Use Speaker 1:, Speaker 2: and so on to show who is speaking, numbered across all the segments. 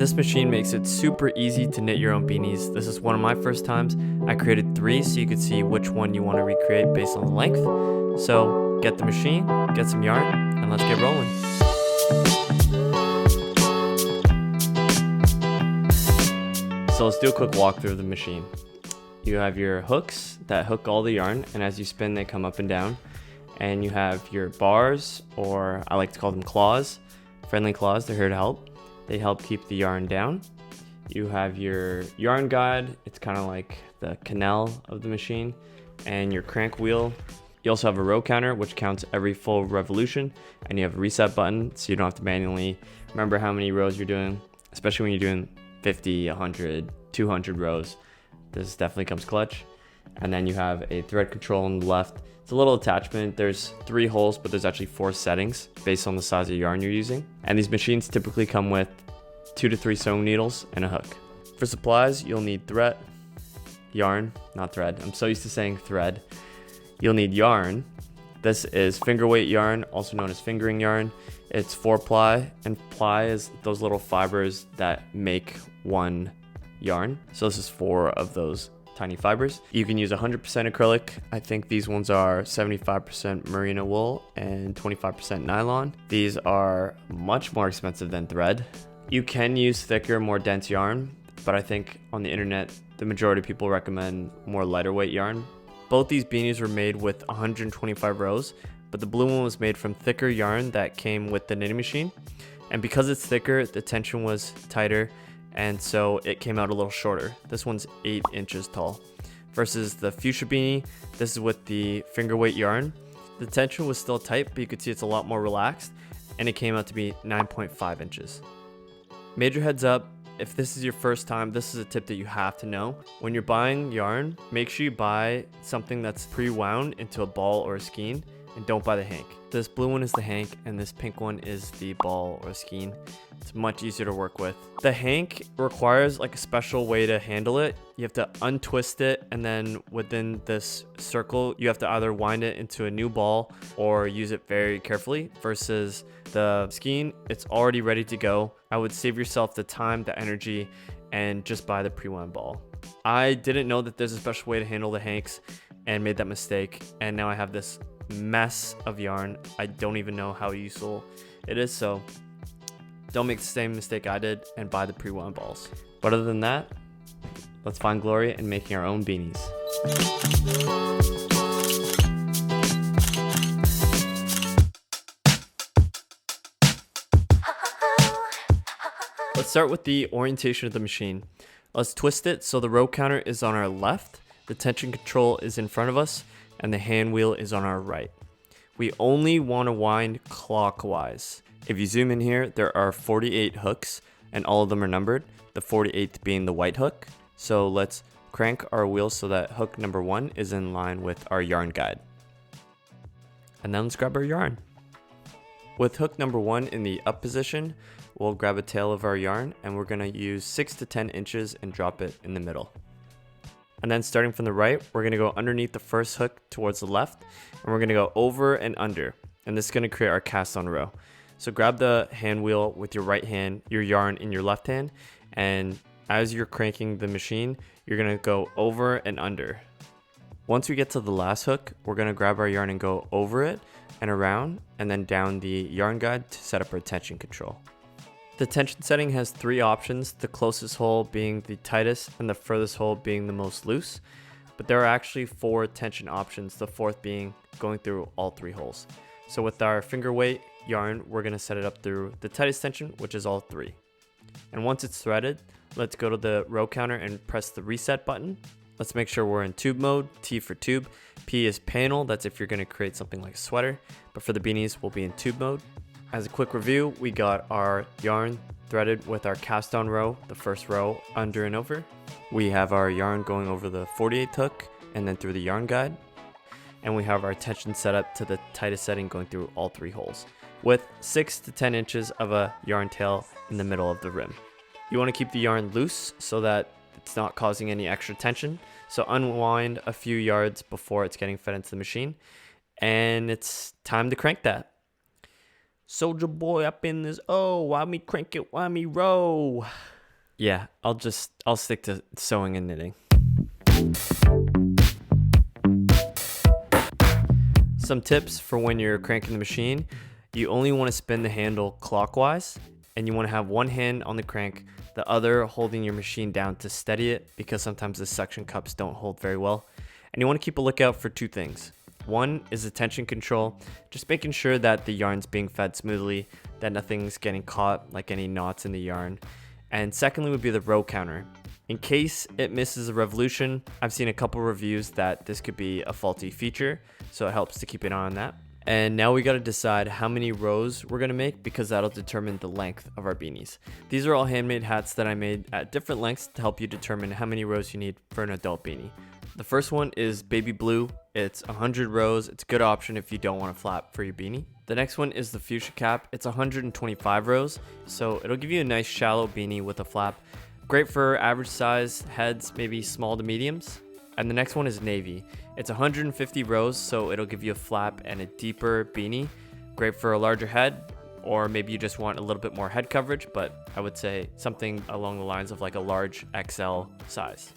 Speaker 1: This machine makes it super easy to knit your own beanies. This is one of my first times. I created 3 so you could see which one you want to recreate based on the length. So get the machine, get some yarn, and let's get rolling. So let's do a quick walkthrough of the machine. You have your hooks that hook all the yarn, and as you spin they come up and down. And you have your bars, or I like to call them claws, friendly claws. They're here to help. They help keep the yarn down. You have your yarn guide. It's kind of like the canal of the machine, and your crank wheel. You also have a row counter, which counts every full revolution, and you have a reset button, so you don't have to manually remember how many rows you're doing, especially when you're doing 50, 100, 200 rows. This definitely comes clutch. And then you have a thread control on the left. It's a little attachment. There's 3 holes, but there's actually 4 settings based on the size of yarn you're using. And these machines typically come with 2 to 3 sewing needles and a hook. For supplies, you'll need yarn, not thread. I'm so used to saying thread. You'll need yarn. This is finger weight yarn, also known as fingering yarn. It's 4-ply, and ply is those little fibers that make one yarn. So this is 4 of those tiny fibers. You can use 100% acrylic. I think these ones are 75% merino wool and 25% nylon. These are much more expensive than thread. You can use thicker, more dense yarn, but I think on the internet, the majority of people recommend more lighter weight yarn. Both these beanies were made with 125 rows, but the blue one was made from thicker yarn that came with the knitting machine. And because it's thicker, the tension was tighter, and so it came out a little shorter. This one's 8 inches tall versus the fuchsia beanie. This is with the finger weight yarn. The tension was still tight, but you could see it's a lot more relaxed, and it came out to be 9.5 inches. Major heads up, if this is your first time, this is a tip that you have to know. When you're buying yarn, make sure you buy something that's pre-wound into a ball or a skein, and don't buy the hank. This blue one is the hank, and this pink one is the ball or skein. It's much easier to work with. The hank requires like a special way to handle it. You have to untwist it, and then within this circle, you have to either wind it into a new ball or use it very carefully, versus the skein, it's already ready to go. I would save yourself the time, the energy, and just buy the pre-wound ball. I didn't know that there's a special way to handle the hanks and made that mistake, and now I have this mess of yarn. I don't even know how useful it is, so don't make the same mistake I did and buy the pre-wound balls. But other than that, let's find glory in making our own beanies. Let's start with the orientation of the machine. Let's twist it so the row counter is on our left, the tension control is in front of us, and the hand wheel is on our right. We only want to wind clockwise. If you zoom in here, there are 48 hooks, and all of them are numbered, the 48th being the white hook. So let's crank our wheel so that hook number 1 is in line with our yarn guide. And then let's grab our yarn. With hook number 1 in the up position, we'll grab a tail of our yarn, and we're going to use 6 to 10 inches and drop it in the middle. And then starting from the right, we're going to go underneath the first hook towards the left, and we're going to go over and under, and this is going to create our cast on row. So grab the hand wheel with your right hand, your yarn in your left hand, and as you're cranking the machine, you're going to go over and under. Once we get to the last hook, we're going to grab our yarn and go over it and around, and then down the yarn guide to set up our tension control. The tension setting has 3 options, the closest hole being the tightest and the furthest hole being the most loose. But there are actually 4 tension options, the 4th being going through all 3 holes. So with our finger weight yarn, we're going to set it up through the tightest tension, which is all 3. And once it's threaded, let's go to the row counter and press the reset button. Let's make sure we're in tube mode, T for tube. P is panel, that's if you're going to create something like a sweater. But for the beanies, we'll be in tube mode. As a quick review, we got our yarn threaded with our cast on row, the first row under and over. We have our yarn going over the 48th hook and then through the yarn guide. And we have our tension set up to the tightest setting going through all 3 holes, with 6 to 10 inches of a yarn tail in the middle of the rim. You want to keep the yarn loose so that it's not causing any extra tension. So unwind a few yards before it's getting fed into the machine, and it's time to crank that. Soldier boy up in this, oh, why me crank it, why me row? Yeah, I'll stick to sewing and knitting. Some tips for when you're cranking the machine. You only want to spin the handle clockwise, and you want to have one hand on the crank, the other holding your machine down to steady it, because sometimes the suction cups don't hold very well. And you want to keep a lookout for two things. One is the tension control, just making sure that the yarn's being fed smoothly, that nothing's getting caught like any knots in the yarn. And secondly would be the row counter. In case it misses a revolution, I've seen a couple reviews that this could be a faulty feature, so it helps to keep an eye on that. And now we got to decide how many rows we're going to make, because that'll determine the length of our beanies. These are all handmade hats that I made at different lengths to help you determine how many rows you need for an adult beanie. The first one is baby blue. It's 100 rows. It's a good option if you don't want to flap for your beanie. The next one is the fuchsia cap. It's 125 rows, so it'll give you a nice shallow beanie with a flap. Great for average size heads, maybe small to mediums. And the next one is navy. It's 150 rows, so it'll give you a flap and a deeper beanie. Great for a larger head, or maybe you just want a little bit more head coverage, but I would say something along the lines of like a large XL size.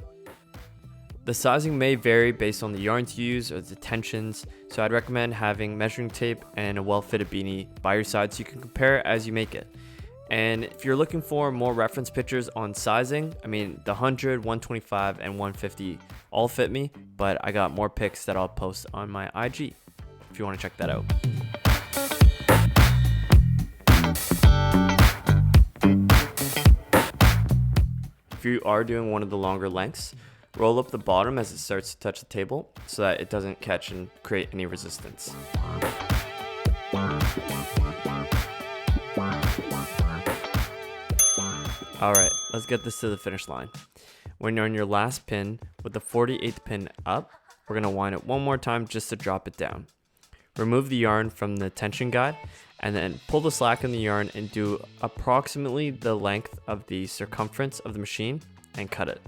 Speaker 1: The sizing may vary based on the yarns you use or the tensions, so I'd recommend having measuring tape and a well-fitted beanie by your side so you can compare as you make it. And if you're looking for more reference pictures on sizing, I mean, the 100, 125, and 150 all fit me, but I got more pics that I'll post on my IG if you want to check that out. If you are doing one of the longer lengths, roll up the bottom as it starts to touch the table so that it doesn't catch and create any resistance. Alright, let's get this to the finish line. When you're on your last pin with the 48th pin up, we're going to wind it one more time just to drop it down. Remove the yarn from the tension guide and then pull the slack in the yarn and do approximately the length of the circumference of the machine and cut it.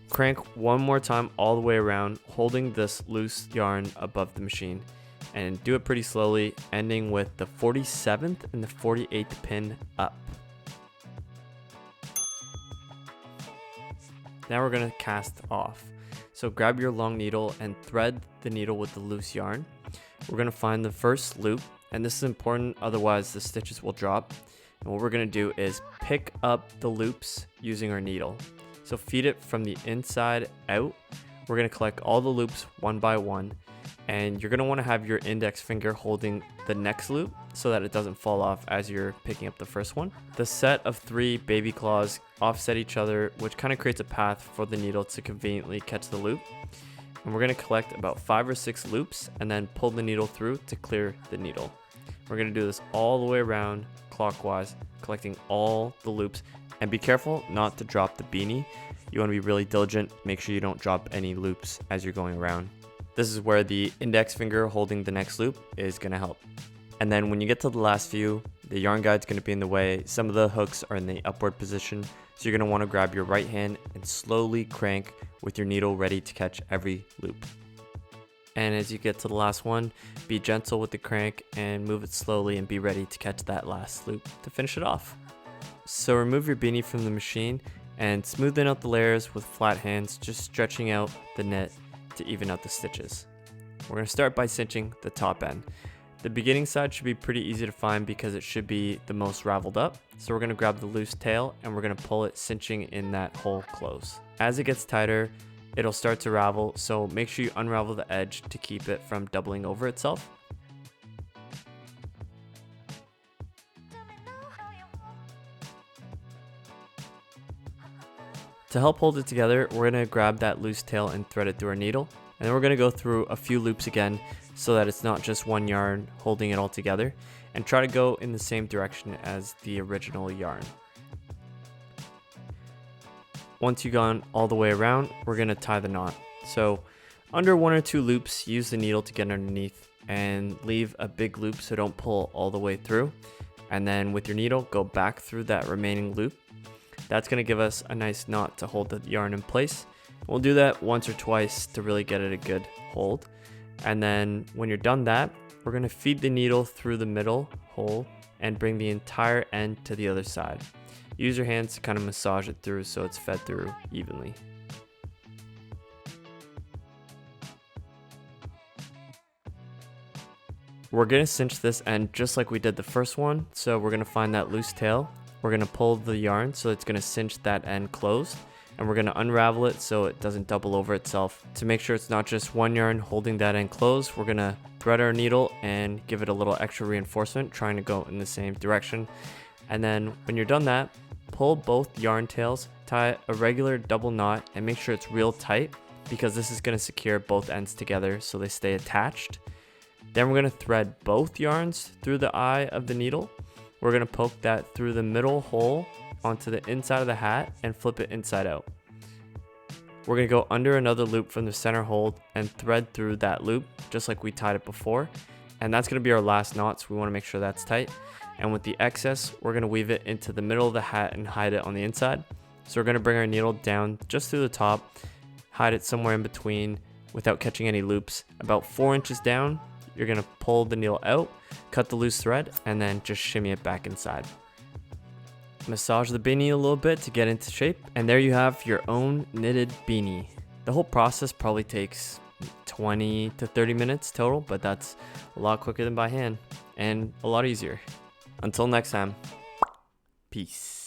Speaker 1: Crank one more time all the way around, holding this loose yarn above the machine, and do it pretty slowly, ending with the 47th and the 48th pin up. Now we're going to cast off. So grab your long needle and thread the needle with the loose yarn. We're going to find the first loop, and this is important, otherwise the stitches will drop. And what we're going to do is pick up the loops using our needle. So feed it from the inside out. We're going to collect all the loops one by one, and you're going to want to have your index finger holding the next loop so that it doesn't fall off as you're picking up the first one. The set of 3 baby claws offset each other, which kind of creates a path for the needle to conveniently catch the loop. And we're going to collect about 5 or 6 loops and then pull the needle through to clear the needle. We're going to do this all the way around clockwise, collecting all the loops. And be careful not to drop the beanie. You want to be really diligent. Make sure you don't drop any loops as you're going around. This is where the index finger holding the next loop is going to help. And then when you get to the last few, the yarn guide's going to be in the way. Some of the hooks are in the upward position. So you're going to want to grab your right hand and slowly crank with your needle ready to catch every loop. And as you get to the last one, be gentle with the crank and move it slowly and be ready to catch that last loop to finish it off. So remove your beanie from the machine and smoothen out the layers with flat hands, just stretching out the knit to even out the stitches. We're going to start by cinching the top end. The beginning side should be pretty easy to find because it should be the most raveled up. So we're going to grab the loose tail and we're going to pull it, cinching in that hole close. As it gets tighter, it'll start to ravel, so make sure you unravel the edge to keep it from doubling over itself. To help hold it together, we're going to grab that loose tail and thread it through our needle. And then we're going to go through a few loops again so that it's not just one yarn holding it all together. And try to go in the same direction as the original yarn. Once you've gone all the way around, we're going to tie the knot. So under 1 or 2 loops, use the needle to get underneath and leave a big loop so don't pull all the way through. And then with your needle, go back through that remaining loop. That's going to give us a nice knot to hold the yarn in place. We'll do that once or twice to really get it a good hold. And then when you're done that, We're going to feed the needle through the middle hole and bring the entire end to the other side. Use your hands to kind of massage it through so it's fed through evenly. We're going to cinch this end just like we did the first one. So we're going to find that loose tail. We're going to pull the yarn so it's going to cinch that end closed. And we're going to unravel it so it doesn't double over itself. To make sure it's not just one yarn holding that end closed, we're going to thread our needle and give it a little extra reinforcement, trying to go in the same direction. And then when you're done that, pull both yarn tails, tie a regular double knot, and make sure it's real tight because this is going to secure both ends together so they stay attached. Then we're going to thread both yarns through the eye of the needle. We're going to poke that through the middle hole onto the inside of the hat and flip it inside out. We're going to go under another loop from the center hold and thread through that loop just like we tied it before. And that's going to be our last knot, so we want to make sure that's tight. And with the excess, we're going to weave it into the middle of the hat and hide it on the inside. So we're going to bring our needle down just through the top, hide it somewhere in between without catching any loops. About 4 inches down, you're going to pull the needle out, cut the loose thread, and then just shimmy it back inside. Massage the beanie a little bit to get into shape, and there you have your own knitted beanie. The whole process probably takes 20 to 30 minutes total, but that's a lot quicker than by hand and a lot easier. Until next time, peace.